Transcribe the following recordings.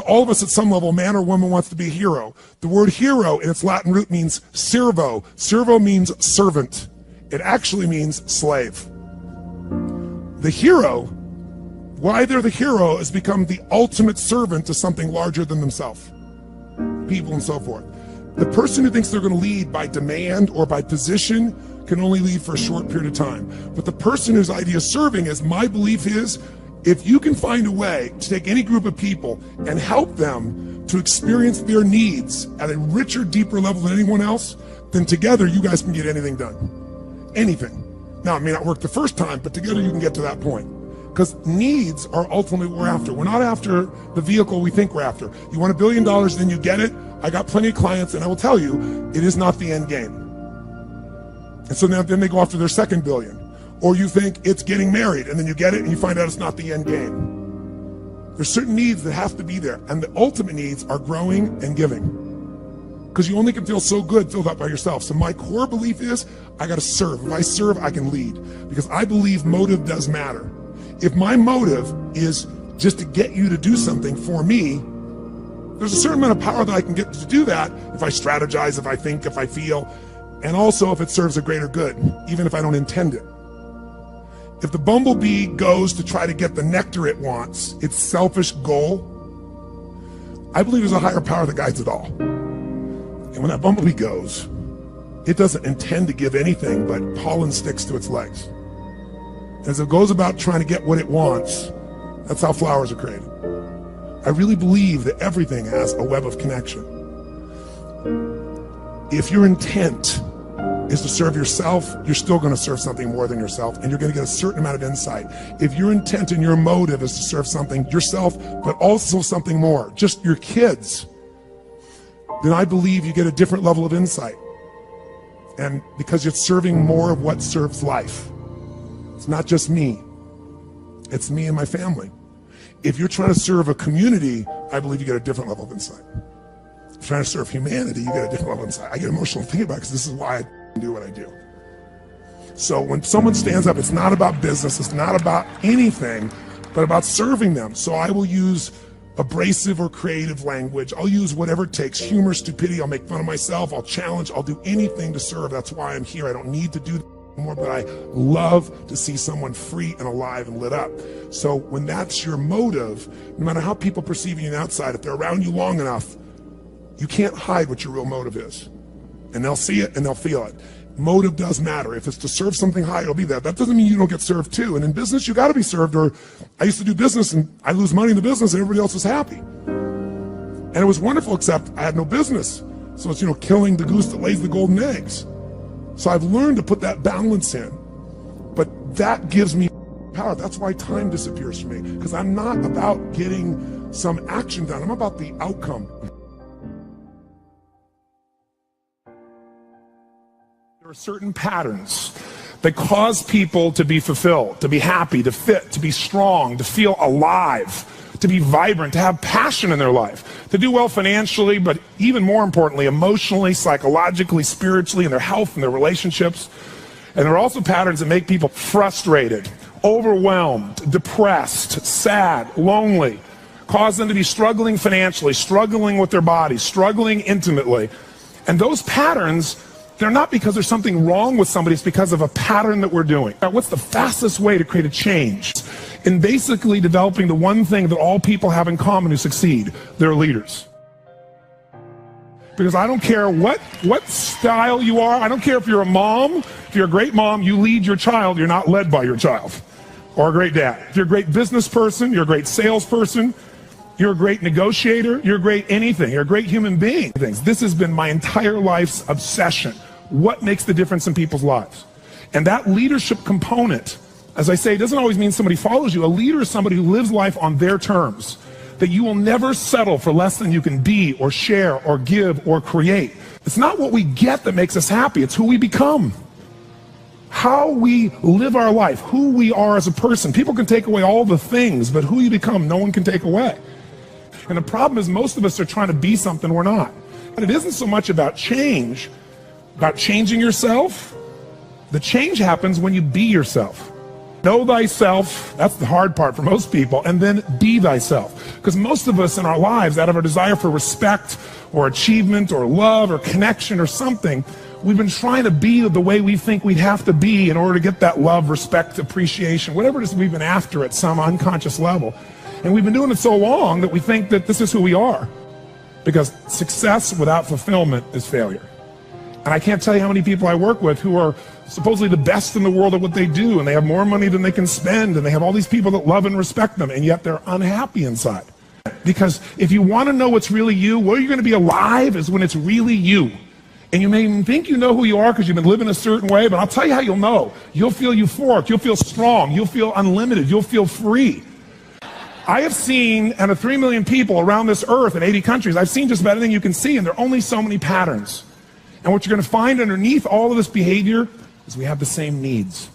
all of us at some level, man or woman wants to be a hero. The word hero in its Latin root means servo. Servo means servant. It actually means slave. The hero, why they're the hero, is become the ultimate servant to something larger than themselves, people and so forth. The person who thinks they're going to lead by demand or by position can only lead for a short period of time. But the person whose idea of serving is, my belief is, if you can find a way to take any group of people and help them to experience their needs at a richer, deeper level than anyone else, then together you guys can get anything done. Anything. Now, it may not work the first time, but together you can get to that point. Because needs are ultimately what we're after. We're not after the vehicle we think we're after. You want $1 billion, then you get it. I got plenty of clients, and I will tell you, it is not the end game. And so then they go after their second billion. Or you think it's getting married, and then you get it, and you find out it's not the end game. There's certain needs that have to be there, and the ultimate needs are growing and giving. Because you only can feel so good filled up by yourself. So my core belief is, I gotta serve. If I serve, I can lead. Because I believe motive does matter. If my motive is just to get you to do something for me, there's a certain amount of power that I can get to do that if I strategize, if I think, if I feel, and also if it serves a greater good, even if I don't intend it. If the bumblebee goes to try to get the nectar it wants, its selfish goal, I believe there's a higher power that guides it all. And when that bumblebee goes, it doesn't intend to give anything but pollen sticks to its legs. As it goes about trying to get what it wants, that's how flowers are created. I really believe that everything has a web of connection. If your intent is to serve yourself, you're still going to serve something more than yourself, and you're going to get a certain amount of insight. If your intent and your motive is to serve something yourself, but also something more, just your kids, then I believe you get a different level of insight. And because you're serving more of what serves life. It's not just me. It's me and my family. If you're trying to serve a community, I believe you get a different level of insight. If you're trying to serve humanity, you get a different level of insight. I get emotional thinking about it because this is why I do what I do. So when someone stands up, it's not about business, it's not about anything, but about serving them. So I will use abrasive or creative language. I'll use whatever it takes, humor, stupidity. I'll make fun of myself. I'll challenge. I'll do anything to serve. That's why I'm here. I don't need to do more, but I love to see someone free and alive and lit up. So when that's your motive, no matter how people perceive you on the outside, if they're around you long enough, you can't hide what your real motive is. And they'll see it and they'll feel it. Motive does matter. If it's to serve something high, it'll be there. That doesn't mean you don't get served too. And in business, you got to be served. Or I used to do business and I lose money in the business and everybody else was happy. And it was wonderful, except I had no business. So it's, killing the goose that lays the golden eggs. So I've learned to put that balance in. But that gives me power. That's why time disappears for me. Because I'm not about getting some action done. I'm about the outcome. There are certain patterns that cause people to be fulfilled, to be happy, to fit, to be strong, to feel alive, to be vibrant, to have passion in their life, to do well financially, but even more importantly, emotionally, psychologically, spiritually, in their health and their relationships. And there are also patterns that make people frustrated, overwhelmed, depressed, sad, lonely, cause them to be struggling financially, struggling with their bodies, struggling intimately. And those patterns, they're not because there's something wrong with somebody, it's because of a pattern that we're doing. Now, what's the fastest way to create a change? In basically developing the one thing that all people have in common who succeed, they're leaders. Because I don't care what style you are, I don't care if you're a mom, if you're a great mom, you lead your child, you're not led by your child. Or a great dad. If you're a great business person, you're a great salesperson, you're a great negotiator, you're a great anything, you're a great human being. This has been my entire life's obsession. What makes the difference in people's lives? And that leadership component, as I say, it doesn't always mean somebody follows you. A leader is somebody who lives life on their terms, that you will never settle for less than you can be or share or give or create. It's not what we get that makes us happy, it's who we become. How we live our life, who we are as a person. People can take away all the things, but who you become, no one can take away. And the problem is most of us are trying to be something we're not. And it isn't so much about change, about changing yourself. The change happens when you be yourself. Know thyself, that's the hard part for most people, and then be thyself. Because most of us in our lives, out of our desire for respect or achievement or love or connection or something, we've been trying to be the way we think we'd have to be in order to get that love, respect, appreciation, whatever it is we've been after at some unconscious level. And we've been doing it so long that we think that this is who we are. Because success without fulfillment is failure. And I can't tell you how many people I work with who are supposedly the best in the world at what they do, and they have more money than they can spend, and they have all these people that love and respect them, and yet they're unhappy inside. Because if you want to know what's really you, where you're going to be alive is when it's really you. And you may even think you know who you are because you've been living a certain way, but I'll tell you how you'll know. You'll feel euphoric, you'll feel strong, you'll feel unlimited, you'll feel free. I have seen, out of 3 million people around this earth in 80 countries, I've seen just about everything you can see, and there are only so many patterns. And what you're going to find underneath all of this behavior is we have the same needs.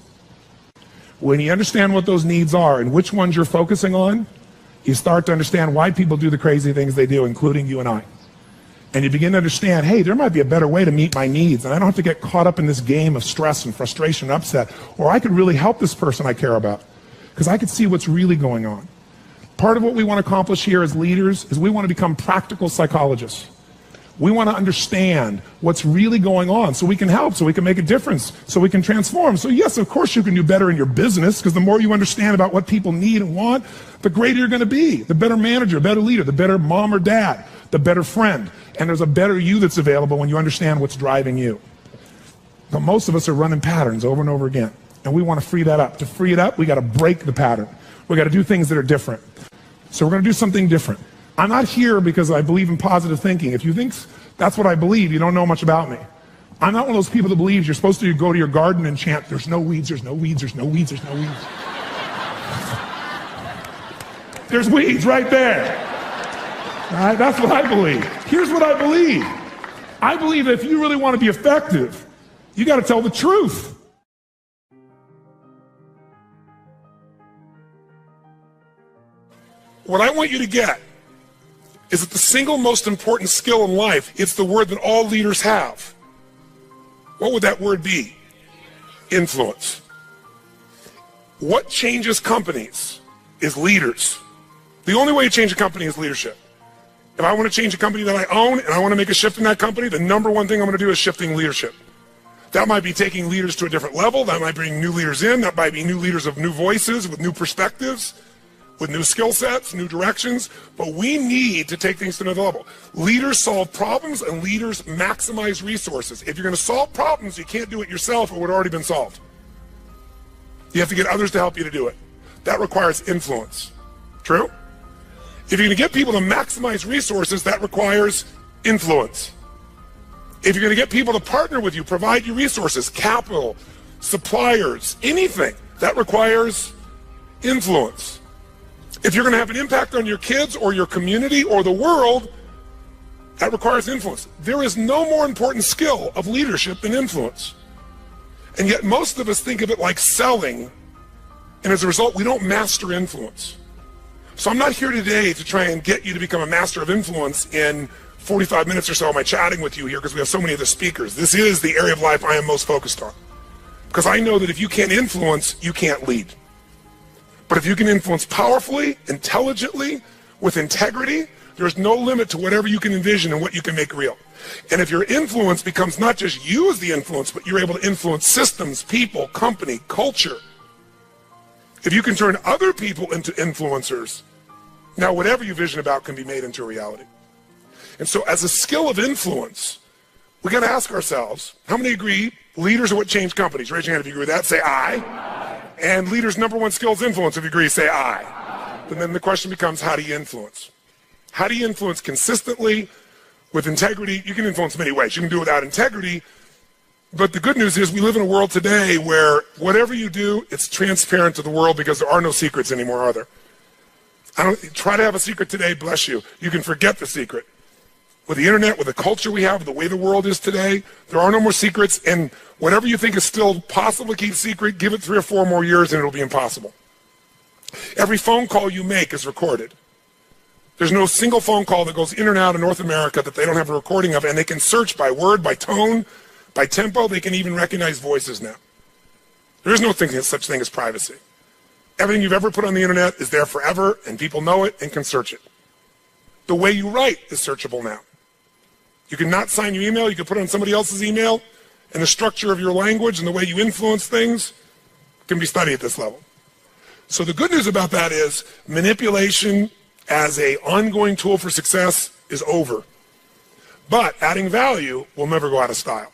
When you understand what those needs are and which ones you're focusing on, you start to understand why people do the crazy things they do, including you and I. And you begin to understand, hey, there might be a better way to meet my needs, and I don't have to get caught up in this game of stress and frustration and upset, or I could really help this person I care about, because I could see what's really going on. Part of what we want to accomplish here as leaders is we want to become practical psychologists. We want to understand what's really going on so we can help, so we can make a difference, so we can transform. So yes, of course you can do better in your business, because the more you understand about what people need and want, the greater you're going to be, the better manager, better leader, the better mom or dad, the better friend. And there's a better you that's available when you understand what's driving you. But most of us are running patterns over and over again, and we want to free that up. To free it up, we got to break the pattern. We got to do things that are different. So we're going to do something different. I'm not here because I believe in positive thinking. If you think that's what I believe, you don't know much about me. I'm not one of those people that believes you're supposed to go to your garden and chant, there's no weeds, there's no weeds, there's no weeds, there's no weeds. There's weeds right there. All right, that's what I believe. Here's what I believe. I believe that if you really want to be effective, you got to tell the truth. What I want you to get is that the single most important skill in life, it's the word that all leaders have. What would that word be? Influence. What changes companies is leaders. The only way to change a company is leadership. If I want to change a company that I own and I want to make a shift in that company, the number one thing I'm going to do is shifting leadership. That might be taking leaders to a different level. That might bring new leaders in. That might be new leaders of new voices with new perspectives, with new skill sets, new directions, but we need to take things to another level. Leaders solve problems and leaders maximize resources. If you're going to solve problems, you can't do it yourself or it would have already been solved. You have to get others to help you to do it. That requires influence. True? If you're going to get people to maximize resources, that requires influence. If you're going to get people to partner with you, provide you resources, capital, suppliers, anything, that requires influence. If you're going to have an impact on your kids or your community or the world, that requires influence. There is no more important skill of leadership than influence. And yet most of us think of it like selling, and as a result, we don't master influence. So I'm not here today to try and get you to become a master of influence in 45 minutes or so of my chatting with you here, because we have so many of the speakers. This is the area of life I am most focused on. Because I know that if you can't influence, you can't lead. But if you can influence powerfully, intelligently, with integrity, there's no limit to whatever you can envision and what you can make real. And if your influence becomes not just you as the influence, but you're able to influence systems, people, company, culture. If you can turn other people into influencers, now whatever you vision about can be made into a reality. And so as a skill of influence, we got to ask ourselves, how many agree leaders are what change companies? Raise your hand if you agree with that. Say aye. And leaders' number one skill is influence. If you agree, say aye. And then the question becomes, how do you influence? How do you influence consistently with integrity? You can influence many ways. You can do it without integrity. But the good news is we live in a world today where whatever you do, it's transparent to the world because there are no secrets anymore, are there? Try to have a secret today, bless you. You can forget the secret. With the internet, with the culture we have, the way the world is today, there are no more secrets, and whatever you think is still possible to keep secret, give it 3 or 4 more years and it'll be impossible. Every phone call you make is recorded. There's no single phone call that goes in and out of North America that they don't have a recording of, and they can search by word, by tone, by tempo. They can even recognize voices now. There is no such thing as privacy. Everything you've ever put on the internet is there forever, and people know it and can search it. The way you write is searchable now. You can not sign your email, you can put it on somebody else's email, and the structure of your language and the way you influence things can be studied at this level. So the good news about that is manipulation as an ongoing tool for success is over. But adding value will never go out of style.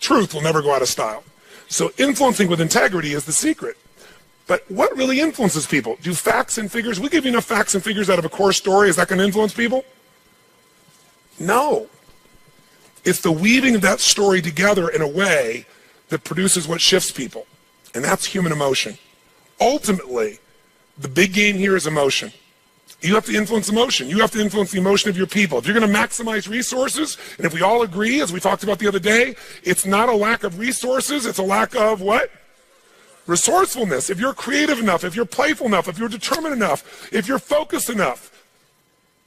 Truth will never go out of style. So influencing with integrity is the secret. But what really influences people? Do facts and figures, we give you enough facts and figures out of a core story, is that going to influence people? No. It's the weaving of that story together in a way that produces what shifts people. And that's human emotion. Ultimately, the big game here is emotion. You have to influence emotion. You have to influence the emotion of your people. If you're going to maximize resources, and if we all agree, as we talked about the other day, it's not a lack of resources, it's a lack of what? Resourcefulness. If you're creative enough, if you're playful enough, if you're determined enough, if you're focused enough,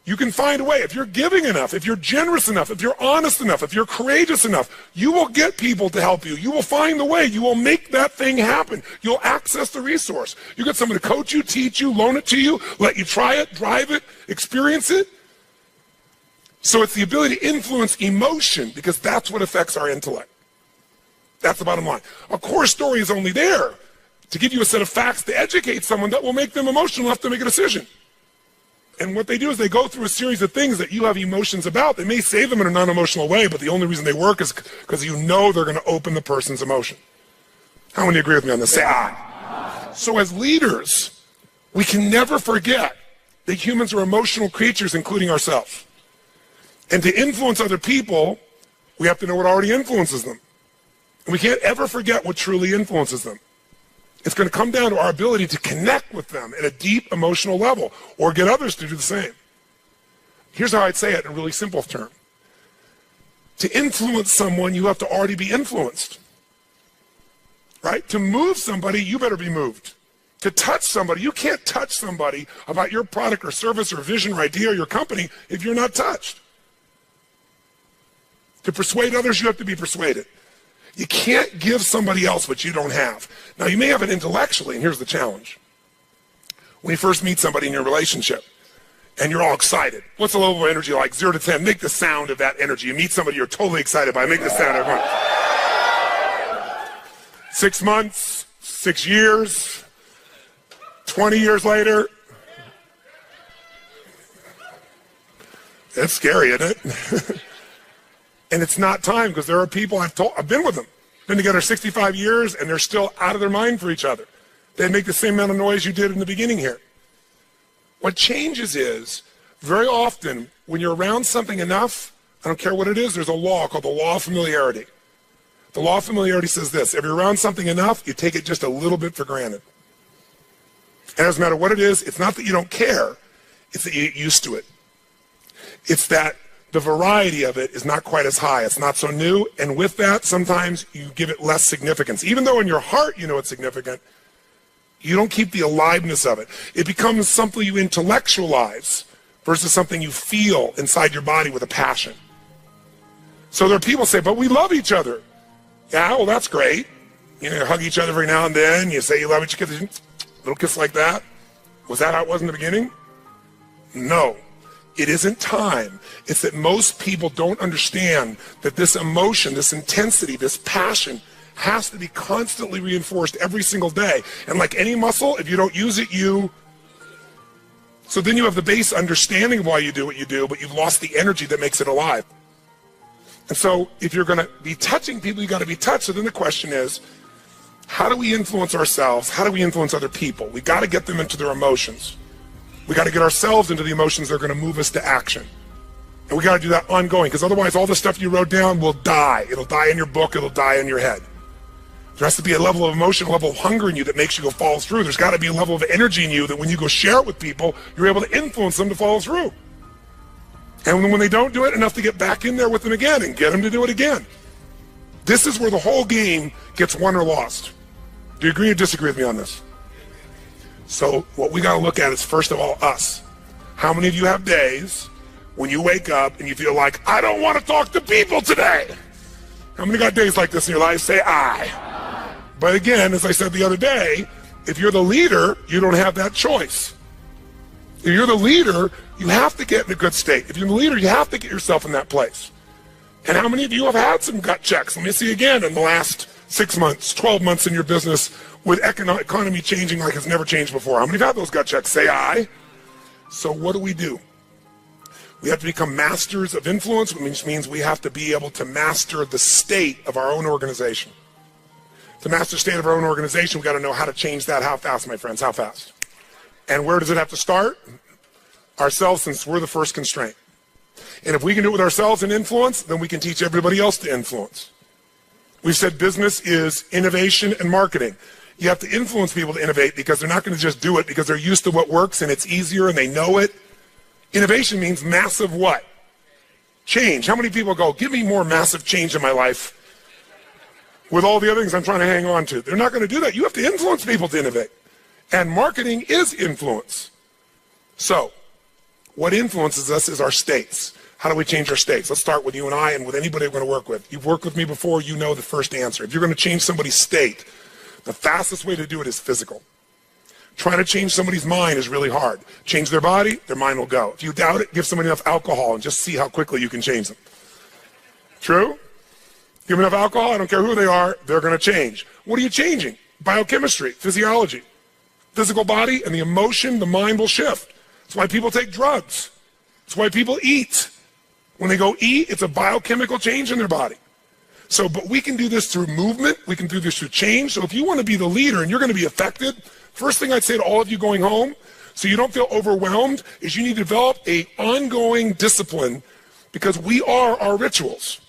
you can find a way. If you're giving enough, if you're generous enough, if you're honest enough, if you're courageous enough, you will get people to help you. You will find the way. You will make that thing happen. You'll access the resource. You get someone to coach you, teach you, loan it to you, let you try it, drive it, experience it. So it's the ability to influence emotion, because that's what affects our intellect. That's the bottom line. A core story is only there to give you a set of facts to educate someone that will make them emotional enough to make a decision. And what they do is they go through a series of things that you have emotions about. They may say them in a non-emotional way, but the only reason they work is because you know they're going to open the person's emotion. How many agree with me on this? Say aye. So as leaders, we can never forget that humans are emotional creatures, including ourselves. And to influence other people, we have to know what already influences them. And we can't ever forget what truly influences them. It's going to come down to our ability to connect with them at a deep emotional level, or get others to do the same. Here's how I'd say it in a really simple term. To influence someone, you have to already be influenced. Right? To move somebody, you better be moved. To touch somebody, you can't touch somebody about your product or service or vision or idea or your company if you're not touched. To persuade others, you have to be persuaded. You can't give somebody else what you don't have. Now, you may have it intellectually, and here's the challenge. When you first meet somebody in your relationship, and you're all excited, what's the level of energy like? 0 to 10, make the sound of that energy. You meet somebody you're totally excited by, make the sound of it. 6 months, 6 years, 20 years later. It's scary, isn't it? And it's not time, because there are people I've been with them, been together 65 years, and they're still out of their mind for each other. They make the same amount of noise you did in the beginning here. What changes is, very often, when you're around something enough, I don't care what it is, there's a law called the law of familiarity. The law of familiarity says this: if you're around something enough, you take it just a little bit for granted. And it doesn't matter what it is, it's not that you don't care, it's that you get used to it. It's that the variety of it is not quite as high. It's not so new. And with that, sometimes you give it less significance. Even though in your heart you know it's significant, you don't keep the aliveness of it. It becomes something you intellectualize versus something you feel inside your body with a passion. So there are people who say, but we love each other. Yeah, well, that's great. You know, you hug each other every now and then. You say you love each other. Little kiss like that. Was that how it was in the beginning? No. It isn't time. It's that most people don't understand that this emotion, this intensity, this passion has to be constantly reinforced every single day. And like any muscle, if you don't use it, so then you have the base understanding of why you do what you do, but you've lost the energy that makes it alive. And so if you're going to be touching people, you got to be touched. So then the question is, how do we influence ourselves? How do we influence other people? We got to get them into their emotions. We got to get ourselves into the emotions that are going to move us to action. And we got to do that ongoing, because otherwise all the stuff you wrote down will die. It'll die in your book. It'll die in your head. There has to be a level of emotion, a level of hunger in you that makes you go follow through. There's got to be a level of energy in you that when you go share it with people, you're able to influence them to follow through. And when they don't do it, enough to get back in there with them again and get them to do it again. This is where the whole game gets won or lost. Do you agree or disagree with me on this? So what we got to look at is, first of all, us. How many of you have days when you wake up and you feel like, I don't want to talk to people today? How many got days like this in your life? Say aye. But again, as I said the other day, If you're the leader, you don't have that choice. If you're the leader, you have to get in a good state. If you're the leader, you have to get yourself in that place. And how many of you have had some gut checks? Let me see again in the last 6 months, 12 months in your business with economy changing like it's never changed before. How many have had those gut checks? Say aye. So what do? We have to become masters of influence, which means we have to be able to master the state of our own organization. To master the state of our own organization, we've got to know how to change that. How fast, my friends? How fast? And where does it have to start? Ourselves, since we're the first constraint. And if we can do it with ourselves and influence, then we can teach everybody else to influence. We've said business is innovation and marketing. You have to influence people to innovate because they're not going to just do it because they're used to what works and it's easier and they know it. Innovation means massive what? Change. How many people go, give me more massive change in my life with all the other things I'm trying to hang on to? They're not going to do that. You have to influence people to innovate. And marketing is influence. So, what influences us is our states. How do we change our states? Let's start with you and I and with anybody we're going to work with. You've worked with me before, you know the first answer. If you're going to change somebody's state, the fastest way to do it is physical. Trying to change somebody's mind is really hard. Change their body, their mind will go. If you doubt it, give somebody enough alcohol and just see how quickly you can change them. True? Give them enough alcohol, I don't care who they are, they're going to change. What are you changing? Biochemistry, physiology. Physical body and the emotion, the mind will shift. That's why people take drugs. That's why people eat. When they go eat, it's a biochemical change in their body. So, but we can do this through movement. We can do this through change. So if you want to be the leader and you're going to be affected, first thing I'd say to all of you going home, so you don't feel overwhelmed, is you need to develop an ongoing discipline because we are our rituals.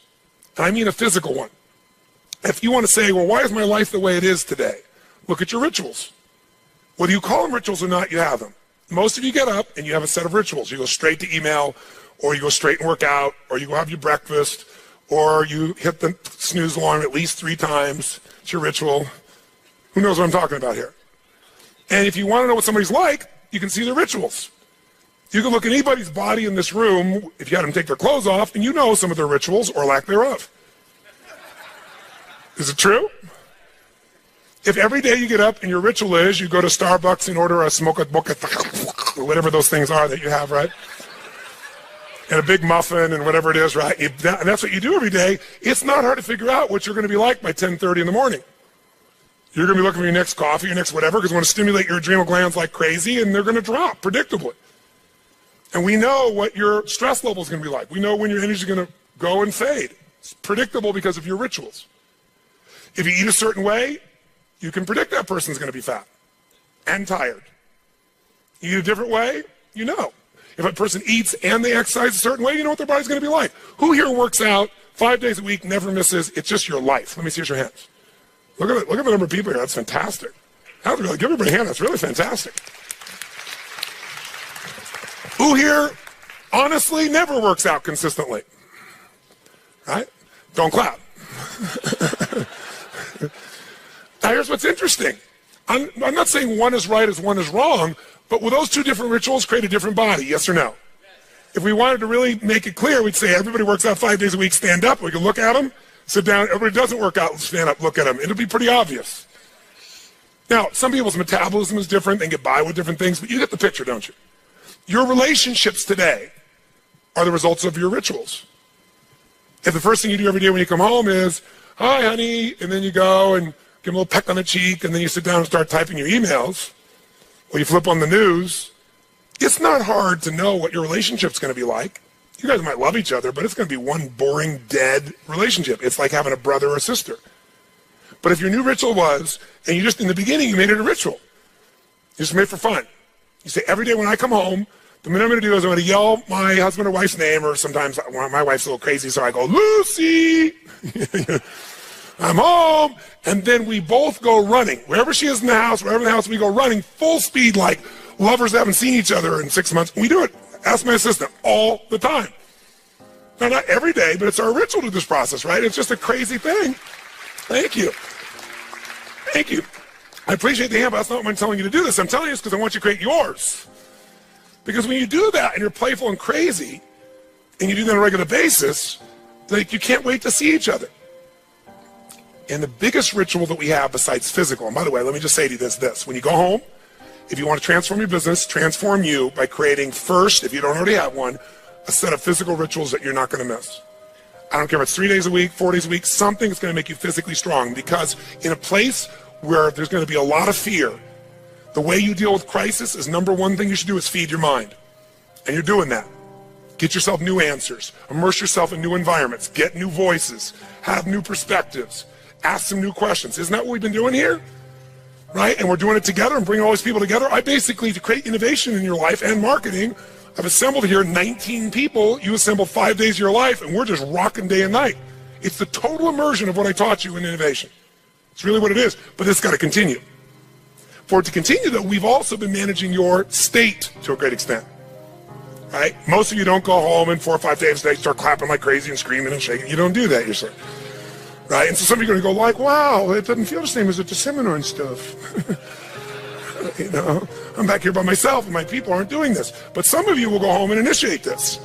And I mean a physical one. If you want to say, well, why is my life the way it is today? Look at your rituals. Whether you call them rituals or not, you have them. Most of you get up and you have a set of rituals. You go straight to email, or you go straight and work out, or you go have your breakfast, or you hit the snooze alarm at least 3 times. It's your ritual. Who knows what I'm talking about here? And if you want to know what somebody's like, you can see their rituals. You can look at anybody's body in this room, if you had them take their clothes off, and you know some of their rituals or lack thereof. Is it true? If every day you get up and your ritual is you go to Starbucks and order a smoke boca, whatever those things are that you have, right? And a big muffin and whatever it is, right? And that's what you do every day. It's not hard to figure out what you're going to be like by 10:30 in the morning. You're going to be looking for your next coffee, your next whatever, because we want to stimulate your adrenal glands like crazy, and they're going to drop predictably. And we know what your stress level is going to be like. We know when your energy is going to go and fade. It's predictable because of your rituals. If you eat a certain way, you can predict that person's going to be fat and tired. You eat a different way, you know. If a person eats and they exercise a certain way, you know what their body's going to be like. Who here works out 5 days a week, never misses? It's just your life. Let me see your hands. Look at the number of people here. That's fantastic. Give everybody a hand. That's really fantastic. Who here honestly never works out consistently? Right? Don't clap. Now here's what's interesting. I'm not saying one is right as one is wrong, but will those 2 different rituals create a different body, yes or no? If we wanted to really make it clear, we'd say everybody works out 5 days a week, stand up. We can look at them, sit down. Everybody doesn't work out, stand up, look at them. It'll be pretty obvious. Now, some people's metabolism is different. They can get by with different things, but you get the picture, don't you? Your relationships today are the results of your rituals. If the first thing you do every day when you come home is, hi, honey, and then you go and give them a little peck on the cheek, and then you sit down and start typing your emails, or you flip on the news, it's not hard to know what your relationship's going to be like. You guys might love each other, but it's going to be one boring, dead relationship. It's like having a brother or sister. But if your new ritual was, and you just, in the beginning, you made it a ritual. You just made it for fun. You say, every day when I come home, the minute I'm going to do is I'm going to yell my husband or wife's name, or sometimes my wife's a little crazy, so I go, Lucy! I'm home, and then we both go running. Wherever she is in the house, wherever in the house, we go running full speed like lovers that haven't seen each other in 6 months. We do it. Ask my assistant all the time. Now, not every day, but it's our ritual to this process, right? It's just a crazy thing. Thank you. Thank you. I appreciate the hand, but that's not what I'm telling you to do this. I'm telling you this because I want you to create yours. Because when you do that and you're playful and crazy, and you do that on a regular basis, like you can't wait to see each other. And the biggest ritual that we have besides physical, and by the way, let me just say to you this. When you go home, if you want to transform your business, transform you by creating first, if you don't already have one, a set of physical rituals that you're not going to miss. I don't care if it's 3 days a week, 4 days a week, something that's going to make you physically strong, because in a place where there's going to be a lot of fear, the way you deal with crisis is number one thing you should do is feed your mind. And you're doing that. Get yourself new answers. Immerse yourself in new environments. Get new voices. Have new perspectives. Ask some new questions. Isn't that what we've been doing here? Right? And we're doing it together and bringing all these people together. I basically, to create innovation in your life and marketing, I've assembled here 19 people. You assemble 5 days of your life, and we're just rocking day and night. It's the total immersion of what I taught you in innovation. It's really what it is, but it's got to continue. For it to continue, though, we've also been managing your state to a great extent. Right? Most of you don't go home in 4 or 5 days and start clapping like crazy and screaming and shaking. You don't do that yourself. Right? And so some of you are going to go like, wow, it doesn't feel the same as at the seminar and stuff. You know, I'm back here by myself and my people aren't doing this. But some of you will go home and initiate this.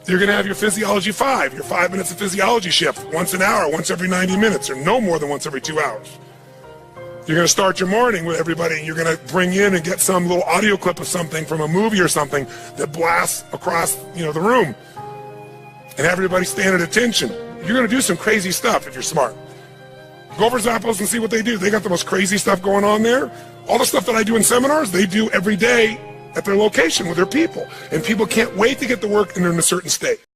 You're going to have your Physiology 5, your 5 minutes of physiology shift, once an hour, once every 90 minutes, or no more than once every 2 hours. You're going to start your morning with everybody, and you're going to bring in and get some little audio clip of something from a movie or something that blasts across, the room, and have everybody stand at attention. You're going to do some crazy stuff if you're smart. Go over Zappos and see what they do. They got the most crazy stuff going on there. All the stuff that I do in seminars, they do every day at their location with their people. And people can't wait to get to work and they're in a certain state.